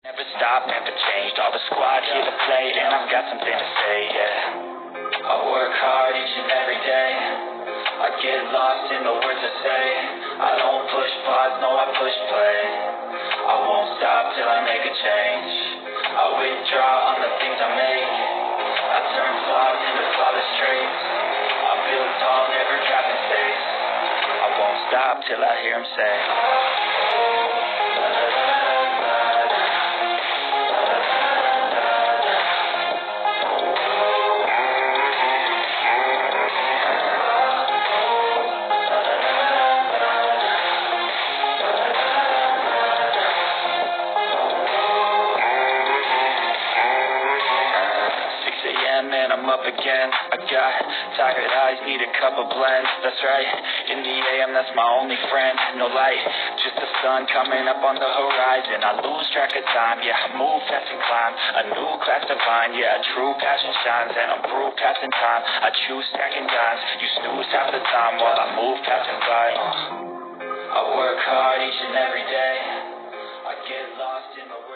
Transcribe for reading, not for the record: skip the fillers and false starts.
Never stopped, never changed, all the squad here to play, and I've got something to say, yeah. I work hard each and every day, I get lost in the words I say, I don't push pause, no I push play, I won't stop till I make a change, I withdraw on the things I make, I turn flaws into flawless traits, I build tall, never trapped in space, I won't stop till I hear him say, 6 a.m. and I'm up again. I got tired eyes, need a cup of blends. That's right, in the AM, that's my only friend. No light, just the sun coming up on the horizon. I lose track of time, yeah, I move fast and climb. A new class divine, yeah, a true passion shines. And I'm through passing time, I choose stacking dimes. You snooze half the time while I move passing by. I work hard each and every day, I get lost in the world.